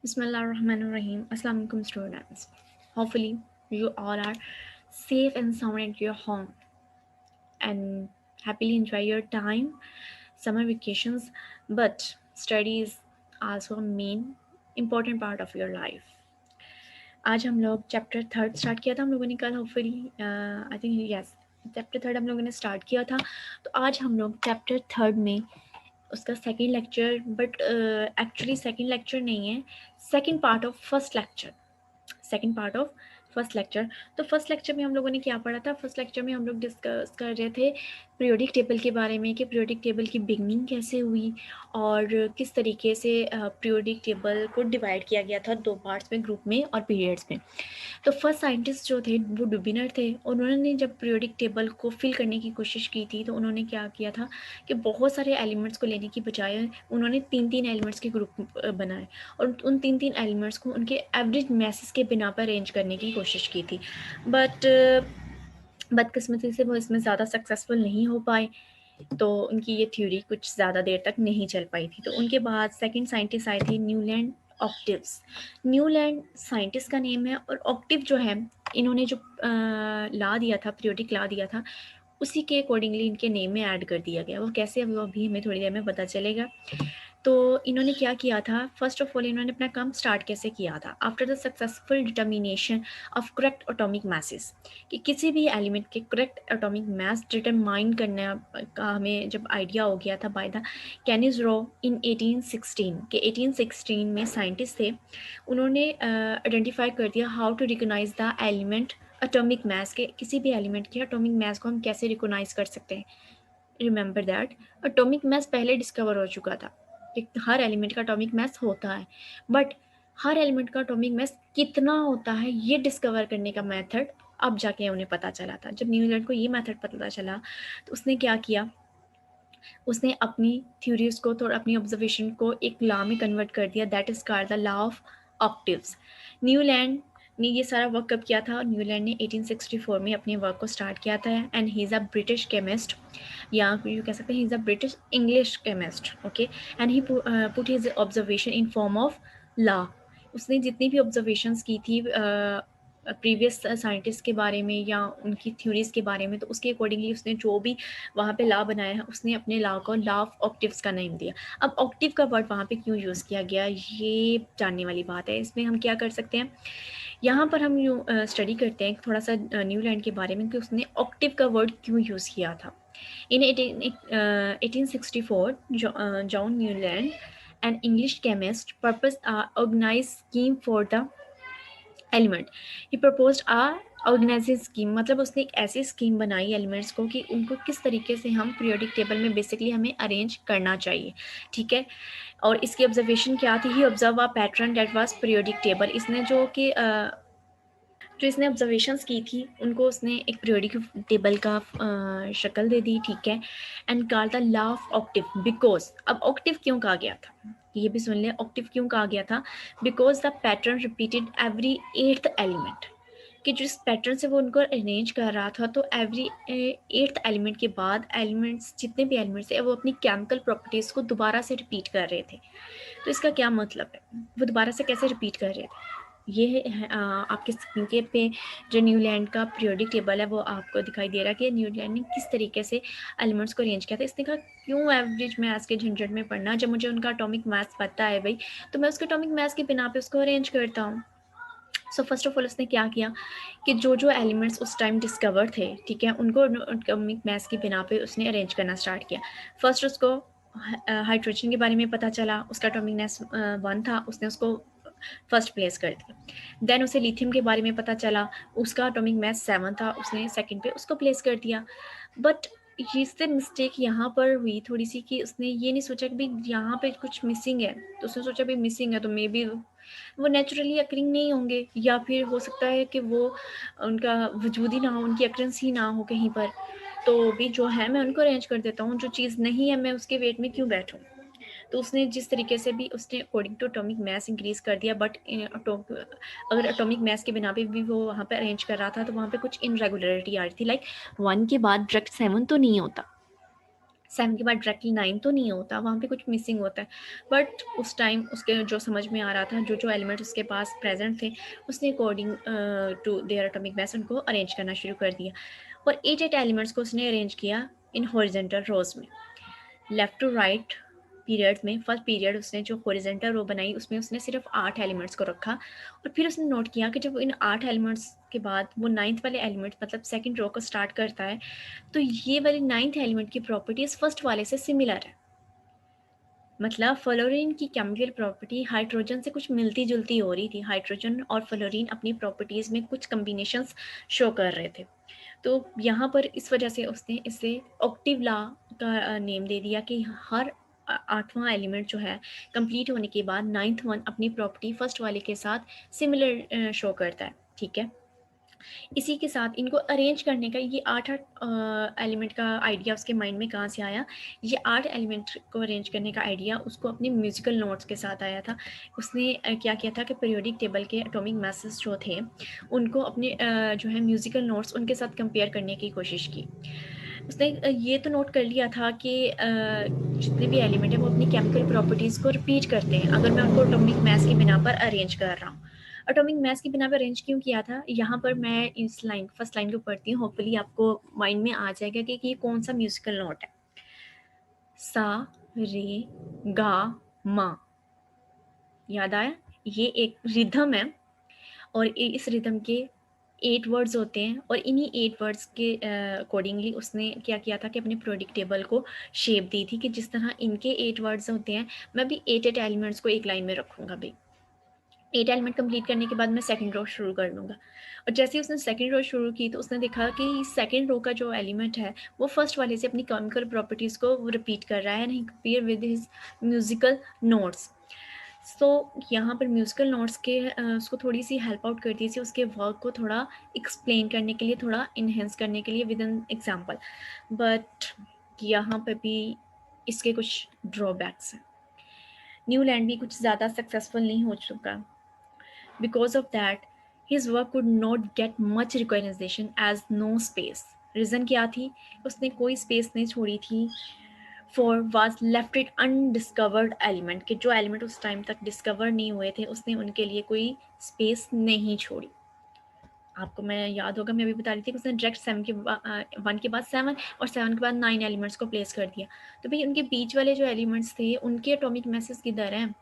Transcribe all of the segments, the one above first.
Bismillahirrahmanirrahim. Assalamu alaikum students. Hopefully you all are safe and sound at your home and happily enjoy your time, summer vacations. But study is also a main important part of your life. आज हम लोग chapter third start किया था हम लोगों ने कल hopefully I think yes chapter third हम लोगों ने स्टार्ट किया था। तो आज हम लोग चैप्टर थर्ड में उसका second lecture but actually second lecture नहीं है, second part of first lecture, second part of first lecture. तो फर्स्ट लेक्चर में हम लोगों ने क्या पढ़ा था? फर्स्ट लेक्चर में हम लोग डिस्कस कर रहे थे पीरियोडिक टेबल के बारे में कि पीरियोडिक टेबल की बिगनिंग कैसे हुई और किस तरीके से पीरियोडिक टेबल को डिवाइड किया गया था दो पार्ट्स में, ग्रुप में और पीरियड्स में। तो फर्स्ट साइंटिस्ट जो थे वो डुबिनर थे। उन्होंने जब पीरियोडिक टेबल को फिल करने की कोशिश की थी तो उन्होंने क्या किया था कि बहुत सारे एलिमेंट्स को लेने की बजाय उन्होंने तीन तीन एलिमेंट्स के ग्रुप बनाए और उन तीन तीन एलिमेंट्स को उनके एवरेज मैसेस के बिना पर अरेंज करने की कोशिश की थी। बट बदकिस्मती से वो इसमें ज़्यादा सक्सेसफुल नहीं हो पाए, तो उनकी ये थ्योरी कुछ ज़्यादा देर तक नहीं चल पाई थी। तो उनके बाद सेकंड साइंटिस्ट आए थे न्यूलैंड ऑक्टिव्स। न्यूलैंड साइंटिस्ट का नेम है और ऑक्टिव जो है इन्होंने जो ला दिया था, पीरियोडिक ला दिया था, उसी के अकॉर्डिंगली इनके नेम में ऐड कर दिया गया। वो कैसे, वो अभी हमें थोड़ी देर में पता चलेगा। तो इन्होंने क्या किया था? फर्स्ट ऑफ ऑल इन्होंने अपना काम स्टार्ट कैसे किया था? After the successful determination of correct atomic masses, कि किसी भी एलिमेंट के करेक्ट एटॉमिक मास डिटरमाइन करने का हमें जब आइडिया हो गया था बाय द कैनिस रो इन 1816 के 1816 में साइंटिस्ट थे, उन्होंने आइडेंटिफाई कर दिया how to recognize the element atomic mass के किसी भी एलिमेंट के एटॉमिक मास को हम कैसे रिकॉग्नाइज कर सकते हैं। रिमेंबर दैट एटॉमिक मास पहले डिस्कवर हो चुका था कि हर एलिमेंट का एटॉमिक मास होता है, बट हर एलिमेंट का एटॉमिक मास कितना होता है ये डिस्कवर करने का मेथड अब जाके उन्हें पता चला था। जब न्यूलैंड को ये मेथड पता चला तो उसने क्या किया, उसने अपनी थ्योरीज को थोड़ा, अपनी ऑब्जर्वेशन को एक लॉ में कन्वर्ट कर दिया, that is called the law of octaves. Newland ने ये सारा वर्क कब किया था? न्यूलैंड ने 1864 में अपने वर्क को स्टार्ट किया था and he is a British chemist, या यू कह सकते हैं he is a British English chemist, okay. And he put his observation in form of law. उसने जितनी भी ऑब्जर्वेशंस की थी प्रीवियस साइंटिस्ट के बारे में या उनकी थ्योरीज के बारे में, तो उसके अकॉर्डिंगली उसने जो भी वहाँ पे लॉ बनाया है, उसने अपने लॉ को लॉ ऑफ ऑक्टिव्स का नाम दिया। अब ऑक्टिव का वर्ड वहाँ पे क्यों यूज़ किया गया ये जानने वाली बात है। इसमें हम क्या कर सकते हैं, यहाँ पर हम स्टडी करते हैं थोड़ा सा न्यूलैंड के बारे में कि उसने ऑक्टिव का वर्ड क्यों यूज़ किया था। In 1864 John Newland an English chemist proposed a organized scheme for the element. He propose a organizing scheme, मतलब उसने एक ऐसी स्कीम बनाई एलिमेंट्स को कि उनको किस तरीके से हम पीरियोडिक टेबल में बेसिकली हमें अरेंज करना चाहिए, ठीक है। और इसकी ऑब्जर्वेशन क्या थी? He observe a pattern that was periodic table. इसने जो इसने ऑब्जर्वेशंस की थी उनको उसने एक पीरियोडिक टेबल का शक्ल दे दी, ठीक है। And called the law of octave because, अब ऑक्टिव क्यों कहा गया था ये भी सुन ले, ऑक्टिव क्यों कहा गया था? Because the pattern repeated every eighth element, कि जिस पैटर्न से वो उनको अरेंज कर रहा था, तो एवरी एट्थ एलिमेंट के बाद एलिमेंट्स, जितने भी एलिमेंट्स थे, वो अपनी केमिकल प्रॉपर्टीज़ को दोबारा से रिपीट कर रहे थे। तो इसका क्या मतलब है, वो दोबारा से कैसे रिपीट कर रहे थे? ये है आपके स्क्रीन के पे जो न्यूलैंड का पीरियोडिक टेबल है वो आपको दिखाई दे रहा है कि न्यूलैंड ने किस तरीके से एलिमेंट्स को अरेंज किया था। इसने कहा क्यों एवरेज मैथ्स के झंझट में पढ़ना, जब मुझे उनका एटॉमिक मास पता है भाई, तो मैं उसके एटॉमिक मास के बिना पे उसको अरेंज करता हूँ। सो फर्स्ट ऑफ ऑल उसने क्या किया कि जो जो एलिमेंट्स उस टाइम डिस्कवर थे, ठीक है, उनको एटॉमिक मास की बिना पे उसने अरेंज करना स्टार्ट किया। फर्स्ट उसको हाइड्रोजन के बारे में पता चला, उसका एटॉमिक मास 1 था, उसने उसको फर्स्ट प्लेस कर दिया। देन उसे लिथियम के बारे में पता चला, उसका एटॉमिक मास 7 था, उसने सेकंड पे उसको प्लेस कर दिया। बट इससे मिस्टेक यहाँ पर हुई थोड़ी सी कि उसने ये नहीं सोचा कि भाई यहाँ पे कुछ मिसिंग है, तो उसने सोचा भाई मिसिंग है तो मे बी वो नेचुरली अकरिंग नहीं होंगे, या फिर हो सकता है कि वो उनका वजूद ही ना हो, उनकी अकरेंस ही ना हो कहीं पर, तो भी जो है मैं उनको अरेंज कर देता हूँ, जो चीज़ नहीं है मैं उसके वेट में क्यों बैठूँ। तो उसने जिस तरीके से भी उसने according to atomic mass increase कर दिया, बट अगर एटॉमिक मास के बिना पे भी वो वहाँ पे अरेंज कर रहा था तो वहाँ पे कुछ इनरेगुलरिटी आ रही थी, लाइक 1 के बाद डायरेक्ट 7 तो नहीं होता, 7 के बाद डायरेक्टली 9 तो नहीं होता, वहाँ पे कुछ मिसिंग होता है। बट उस टाइम उसके जो समझ में आ रहा था, जो एलिमेंट उसके पास प्रेजेंट थे, उसने according to their atomic mass उनको अरेंज करना शुरू कर दिया। और 8 एलिमेंट्स को उसने अरेंज किया इन हॉरिजेंटल रोज में, लेफ्ट टू राइट पीरियड में। फर्स्ट पीरियड उसने जो हॉरिजेंटल रो बनाई उसमें उसने सिर्फ 8 एलिमेंट्स को रखा, और फिर उसने नोट किया कि जब इन 8 एलिमेंट्स के बाद वो नाइन्थ वाले एलिमेंट मतलब सेकंड रो को स्टार्ट करता है, तो ये वाले नाइन्थ एलिमेंट की प्रॉपर्टीज फर्स्ट वाले से सिमिलर है। मतलब फ्लोरीन की केमिकल प्रॉपर्टी हाइड्रोजन से कुछ मिलती जुलती हो रही थी। हाइड्रोजन और फ्लोरीन अपनी प्रॉपर्टीज में कुछ कम्बिनेशंस शो कर रहे थे। तो यहाँ पर इस वजह से उसने इसे ऑक्टिव लॉ का नेम दे दिया कि हर 8वां एलिमेंट जो है कंप्लीट होने के बाद 9th वन अपनी प्रॉपर्टी फर्स्ट वाले के साथ सिमिलर शो करता है। ठीक है, इसी के साथ इनको अरेंज करने का ये 8 एलिमेंट का आइडिया उसके माइंड में कहाँ से आया? ये 8 एलिमेंट को अरेंज करने का आइडिया उसको अपने म्यूजिकल नोट्स के साथ आया था। उसने क्या किया था कि पीरियोडिक टेबल के एटॉमिक मासेस जो थे उनको अपने जो है म्यूजिकल नोट्स उनके साथ कंपेयर करने की कोशिश की। उसने ये तो नोट कर लिया था कि जितने भी एलिमेंट है वो अपनी केमिकल प्रॉपर्टीज़ को रिपीट करते हैं अगर मैं उनको एटॉमिक मास की बिना पर अरेंज कर रहा हूँ। एटॉमिक मास की बिना पर अरेंज क्यों किया था? यहाँ पर मैं इस लाइन फर्स्ट लाइन को पढ़ती हूँ, होपफुली आपको माइंड में आ जाएगा कि ये कौन सा म्यूजिकल नोट है। सा रे गा मा, याद आया? ये एक रिदम है और इस रिदम के 8 वर्ड्स होते हैं, और इन्हीं 8 वर्ड्स के अकॉर्डिंगली उसने क्या किया था कि अपने प्रोडिक्ट टेबल को शेप दी थी कि जिस तरह इनके 8 वर्ड्स होते हैं मैं भी 8 एलिमेंट्स को एक लाइन में रखूंगा भाई। 8 एलिमेंट कंप्लीट करने के बाद मैं सेकंड रो शुरू कर लूँगा। और जैसे ही उसने सेकंड रो शुरू की तो उसने देखा कि सेकंड रो का जो एलिमेंट है वो फर्स्ट वाले से अपनी केमिकल प्रॉपर्टीज़ को वो रिपीट कर रहा है, and he compare with his musical notes. So यहाँ पर म्यूजिकल नोट्स के उसको थोड़ी सी हेल्प आउट करती थी उसके वर्क को थोड़ा एक्सप्लेन करने के लिए, थोड़ा इन्हेंस करने के लिए विद एन एग्जाम्पल। बट यहाँ पर भी इसके कुछ ड्रॉबैक्स हैं। न्यूलैंड भी कुछ ज़्यादा सक्सेसफुल नहीं हो चुका। Because of that, his work could not get much recognition as no space. Reason क्या थी? उसने कोई स्पेस नहीं छोड़ी थी for was left it undiscovered element, कि जो एलिमेंट उस टाइम तक डिस्कवर नहीं हुए थे उसने उनके लिए कोई स्पेस नहीं छोड़ी। आपको मैं याद होगा मैं अभी बता रही थी कि उसने डायरेक्ट 1 के बाद 7 और 7 के बाद 9 एलिमेंट्स को प्लेस कर दिया। तो भाई उनके बीच वाले जो एलिमेंट्स थे उनके एटॉमिक मासेस किधर हैं?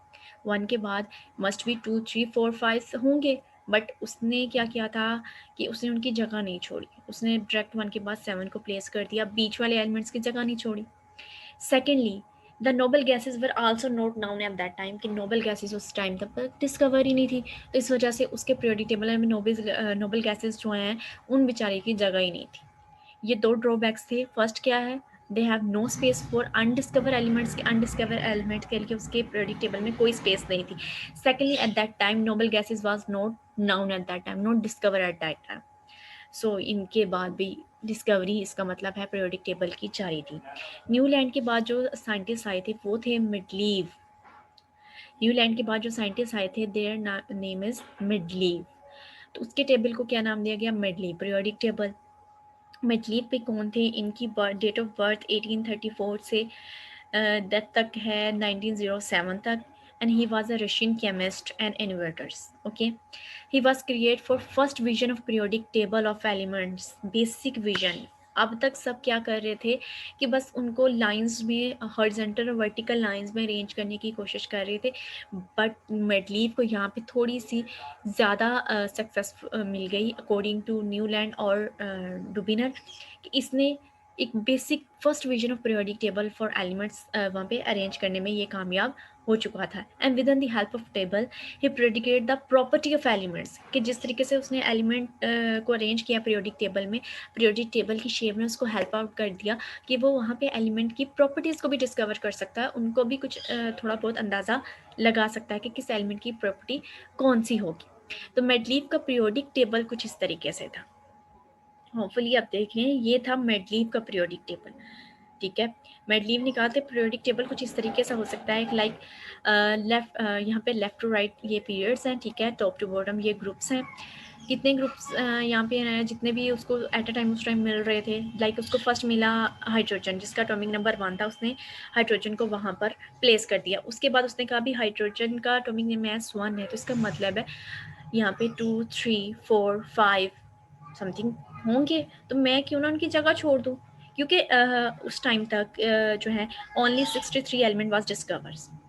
1 के बाद मस्ट बी 2 3 4 5 होंगे, बट उसने क्या किया था कि उसने उनकी जगह नहीं छोड़ी। उसने डायरेक्ट 1 के बाद 7 को प्लेस कर दिया, बीच वाले एलिमेंट्स की जगह नहीं छोड़ी। Secondly, the noble gases were also not known at that time, कि नोबल गैसेज उस टाइम तक डिस्कवर ही नहीं थी। तो इस वजह से उसके पीरियोडिक टेबल में नोबल गैसेज जो हैं उन बेचारे की जगह ही नहीं थी। ये 2 ड्रॉबैक्स थे। फर्स्ट क्या है? They have no space for undiscover elements, के अनडिस्कवर एलिमेंट के लिए उसके पीरियोडिक टेबल में कोई स्पेस नहीं थी। Secondly, at that time noble gases was not known at that time, not discover at that time. So इनके बाद भी डिस्कवरी, इसका मतलब है पीरियोडिक टेबल की जारी थी। न्यूलैंड के बाद जो साइंटिस्ट आए थे वो थे मिडलीव। न्यूलैंड के बाद जो साइंटिस्ट आए थे देयर नेम इज मिडलीव। तो उसके टेबल को क्या नाम दिया गया? मिडलीव पीरियोडिक टेबल। मिडलीव पे कौन थे? इनकी डेट ऑफ बर्थ 1834 से डेथ तक है 1907 तक, and he was a Russian chemist and innovators. Okay, he was create for first vision of periodic table of elements, basic vision. अब तक सब क्या कर रहे थे कि बस उनको लाइंस में हॉरिजॉन्टल और वर्टिकल लाइंस में अरेंज करने की कोशिश कर रहे थे, बट मेडलीव को यहाँ पे थोड़ी सी ज़्यादा सक्सेस मिल गई अकॉर्डिंग टू न्यूलैंड और डुबिनर, कि इसने एक basic first vision of periodic table for elements वहाँ पे अरेंज करने में ये कामयाब हो चुका था। And with in the help of table he predicate the property of elements, कि जिस तरीके से उसने एलिमेंट को अरेंज किया पीरियोडिक टेबल में, पीरियोडिक टेबल की शेप ने उसको हेल्प आउट कर दिया कि वो वहाँ पे एलिमेंट की प्रॉपर्टीज़ को भी डिस्कवर कर सकता है, उनको भी कुछ थोड़ा बहुत अंदाज़ा लगा सकता है कि किस एलिमेंट की प्रॉपर्टी कौन सी होगी। तो मेडलीव का पीरियोडिक टेबल कुछ इस तरीके से था। होपफुली आप देख लें, ये था मेडलीव का पीरियोडिक टेबल। ठीक है। मेडलीव ने कहा था पीरियोडिक टेबल कुछ इस तरीके से हो सकता है, लाइक लेफ्ट यहाँ पे लेफ्ट टू राइट ये पीरियड्स हैं, ठीक है, टॉप टू बॉटम ये ग्रुप्स हैं। कितने ग्रुप्स यहाँ पे हैं, जितने भी उसको एट अ टाइम उस टाइम मिल रहे थे, लाइक उसको फर्स्ट मिला हाइड्रोजन जिसका एटॉमिक नंबर 1 था, उसने हाइड्रोजन को वहाँ पर प्लेस कर दिया। उसके बाद उसने कहा भी हाइड्रोजन का एटॉमिक मास 1 है, तो इसका मतलब है यहाँ पे 2 3 4 5 समथिंग होंगे, तो मैं क्यों ना उनकी जगह छोड़ दूँ, क्योंकि उस टाइम तक जो है only 63 element was discovered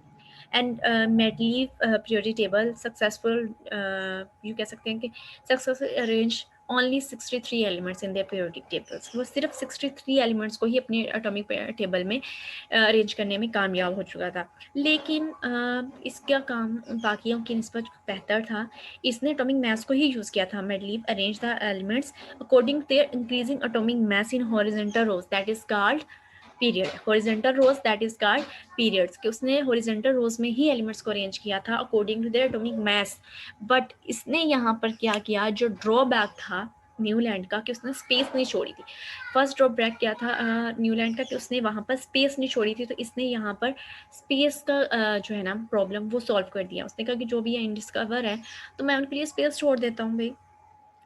and मेडलीव periodic table successful, you कह सकते हैं कि successful arrange only 63 elements in their periodic tables. वो सिर्फ 63 एलिमेंट्स को ही अपने एटॉमिक टेबल में अरेंज करने में कामयाब हो चुका था, लेकिन इसका काम बाकियों की निस्बत बेहतर था। इसने एटॉमिक मास को ही यूज़ किया था। Mendeleev arrange the elements according to their increasing atomic mass in horizontal rows that is called period. Horizontal rows that is called periods, कि उसने हॉरिजॉन्टल रोज में ही एलिमेंट्स को अरेंज किया था according to their atomic mass. But इसने यहाँ पर क्या किया, जो ड्रॉबैक था न्यूलैंड का, कि उसने स्पेस नहीं छोड़ी थी। फर्स्ट ड्रॉबैक क्या था न्यूलैंड का, कि उसने वहाँ पर स्पेस नहीं छोड़ी थी, तो इसने यहाँ पर स्पेस का जो है ना प्रॉब्लम वो सॉल्व कर दिया। उसने कहा कि जो भी अनडिस्कवर है तो मैं उनके लिए स्पेस छोड़ देता हूँ भाई,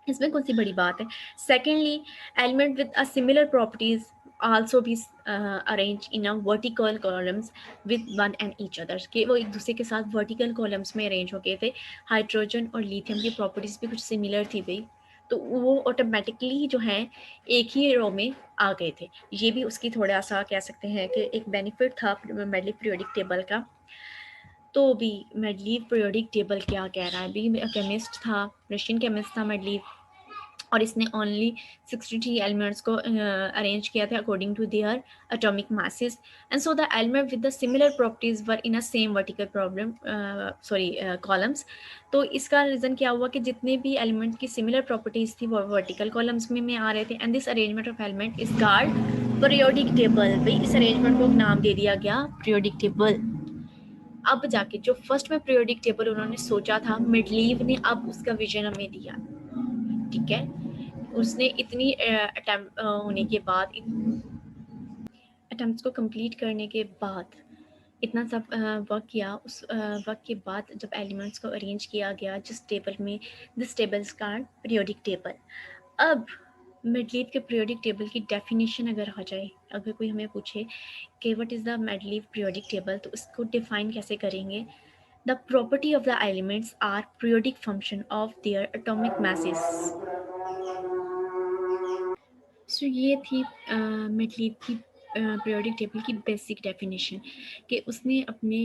इसमें कौन सी बड़ी बात है। Secondly, element with a similar properties also भी arrange in a vertical columns with one and each other, कि वो एक दूसरे के साथ वर्टिकल कॉलम्स में अरेंज हो गए थे। हाइड्रोजन और लिथियम की प्रॉपर्टीज भी कुछ सिमिलर थी भाई, तो वो ऑटोमेटिकली जो है एक ही रो में आ गए थे। ये भी उसकी थोड़ा सा कह सकते हैं कि एक बेनिफिट था मेडलीव पीरियोडिक टेबल का। तो भी मेडलीव पीरियोडिक टेबल क्या कह रहा है, भी केमिस्ट था, रशियन केमिस्ट था मेडलीव, और इसने ओनली 63 एलिमेंट्स को अरेंज किया था according to their atomic masses, and so the element with the similar properties were in a same vertical problem sorry columns. तो इसका रीज़न क्या हुआ कि जितने भी एलिमेंट की सिमिलर प्रॉपर्टीज थी वो वर्टिकल कॉलम्स में आ रहे थे, and this arrangement of element is called periodic table. भाई इस अरेंजमेंट को नाम दे दिया गया पीरियोडिक टेबल। अब जाके जो फर्स्ट में पीरियोडिक टेबल उन्होंने सोचा था मेडलीव ने, अब उसका विजन हमें दिया, ठीक है। उसने इतनी अटेम्प्ट होने के बाद, अटेम्प्ट्स को कंप्लीट करने के बाद, इतना सब वर्क किया, उस वर्क के बाद जब एलिमेंट्स को अरेंज किया गया जिस टेबल में, दिस टेबल्स का पीरियोडिक टेबल। अब मेडलीव के पीरियोडिक टेबल की डेफिनेशन अगर आ जाए, अगर कोई हमें पूछे कि what is the Mendeleev periodic table, तो इसको डिफाइन कैसे करेंगे। The property of the elements are periodic function of their atomic masses। So ये थी मेडलीव की पीरियोडिक टेबल की बेसिक डेफिनेशन, कि उसने अपने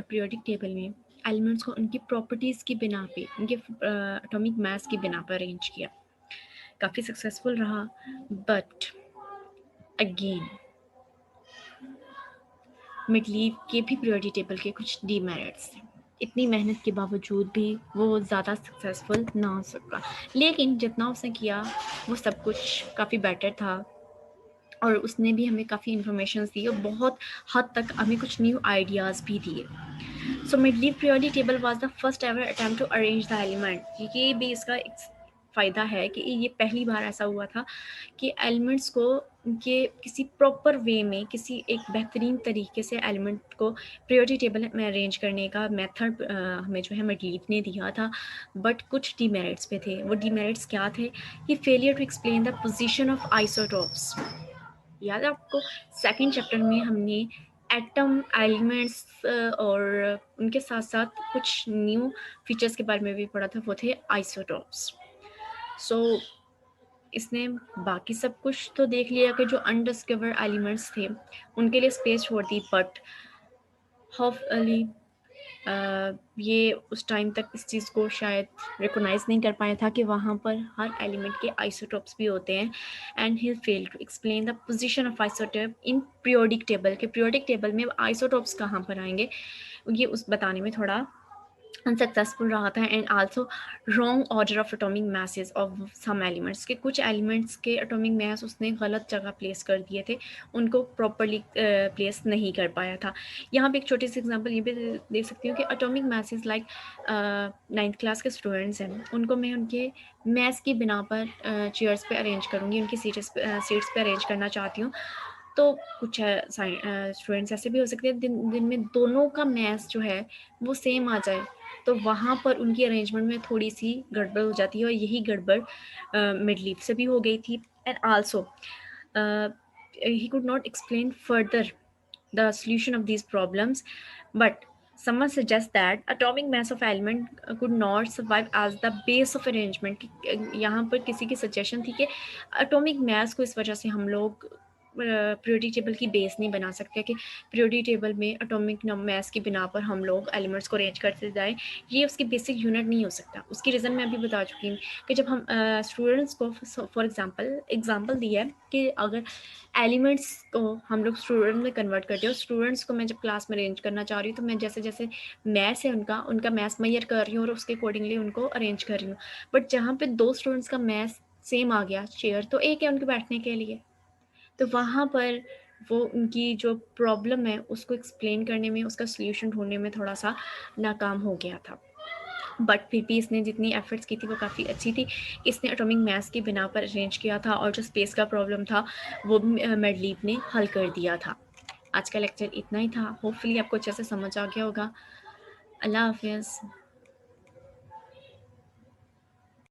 पीरियोडिक टेबल में एलिमेंट्स को उनकी प्रॉपर्टीज़ की बिना पे, उनके एटॉमिक मास की बिना पर अरेंज किया। काफ़ी सक्सेसफुल रहा, बट अगेन मेडलीव के भी पीरियोडिक टेबल के कुछ डीमेरिट्स थे। इतनी मेहनत के बावजूद भी वो ज़्यादा सक्सेसफुल ना हो सका, लेकिन जितना उसने किया वो सब कुछ काफ़ी बेटर था, और उसने भी हमें काफ़ी इन्फॉर्मेशन दी और बहुत हद तक हमें कुछ न्यू आइडियाज़ भी दिए। So Mendeleev periodic table was the first ever attempt to arrange the element. ये भी इसका एक फ़ायदा है कि ये पहली बार ऐसा हुआ था कि एलिमेंट्स को उनके किसी प्रॉपर वे में, किसी एक बेहतरीन तरीके से एलिमेंट को पीरियोडिक टेबल में अरेंज करने का मेथड हमें जो है मेडलीव ने दिया था। बट कुछ डीमेरिट्स पे थे। वो डीमेरिट्स क्या थे, कि failure to explain the position of isotopes. याद है आपको, सेकंड चैप्टर में हमने एटम, एलिमेंट्स और उनके साथ साथ कुछ न्यू फीचर्स के बारे में भी पढ़ा था, वो थे आइसोटोप्स। सो इसने बाकी सब कुछ तो देख लिया कि जो अनडिस्कवर्ड एलिमेंट्स थे उनके लिए स्पेस छोड़ दी, बट होपफुली ये उस टाइम तक इस चीज़ को शायद रिकोगनाइज नहीं कर पाया था कि वहाँ पर हर एलिमेंट के आइसोटोप्स भी होते हैं, and he fail to explain the position of isotope in periodic table, के पीरियोडिक टेबल में आइसोटोप्स कहाँ पर आएंगे, ये उस बताने में थोड़ा अनसक्सेसफुल रहा था। And also wrong order of atomic masses of some elements, के कुछ एलिमेंट्स के एटॉमिक मास उसने गलत जगह प्लेस कर दिए थे, उनको प्रॉपरली प्लेस नहीं कर पाया था। यहाँ पे एक छोटी सी एग्जांपल ये भी देख सकती हूँ कि atomic masses like 9th class के स्टूडेंट्स हैं, उनको मैं उनके मैथ्स की बिना पर चेयर्स पे अरेंज करूँगी, उनकी सीट्स पे अरेंज करना चाहती हूँ, तो कुछ स्टूडेंट्स ऐसे भी हो सकते हैं दिन दिन में दोनों का मैथ्स जो है वो सेम आ जाए, तो वहाँ पर उनकी अरेंजमेंट में थोड़ी सी गड़बड़ हो जाती है, और यही गड़बड़ मिड लीफ से भी हो गई थी। And also he could not explain further the solution of these problems, but someone suggests that atomic mass of element could not survive as the base of arrangement। यहाँ पर किसी की सजेशन थी कि एटॉमिक मास को इस वजह से हम लोग पीरियोडिक टेबल की बेस नहीं बना सकते कि पीरियोडिक टेबल में एटॉमिक मास की बिना पर हम लोग एलिमेंट्स को अरेंज करते जाएं, ये उसकी बेसिक यूनिट नहीं हो सकता। उसकी रीज़न मैं अभी बता चुकी हूँ कि जब हम स्टूडेंट्स को फॉर एग्जांपल दिया है कि अगर एलिमेंट्स को हम लोग स्टूडेंट में कन्वर्ट करते हो, स्टूडेंट्स को मैं जब क्लास में अरेंज करना चाह रही हूँ तो मैं जैसे जैसे मैथ्स है उनका मैथ्स मैयर कर रही हूँ और उसके अकॉर्डिंगली उनको अरेंज कर रही हूँ। बट जहाँ पे दो स्टूडेंट्स का मैथ्स सेम आ गया, चेयर तो एक है उनके बैठने के लिए, तो वहाँ पर वो उनकी जो प्रॉब्लम है उसको एक्सप्लेन करने में, उसका सोल्यूशन ढूंढने में थोड़ा सा नाकाम हो गया था। बट फिर भी इसने जितनी एफर्ट्स की थी वो काफ़ी अच्छी थी। इसने एटॉमिक मास की बिना पर अरेंज किया था, और जो स्पेस का प्रॉब्लम था वो मेडलीप ने हल कर दिया था। आज का लेक्चर इतना ही था, होपफुली आपको अच्छे से समझ आ गया होगा। अल्लाह हाफिज़।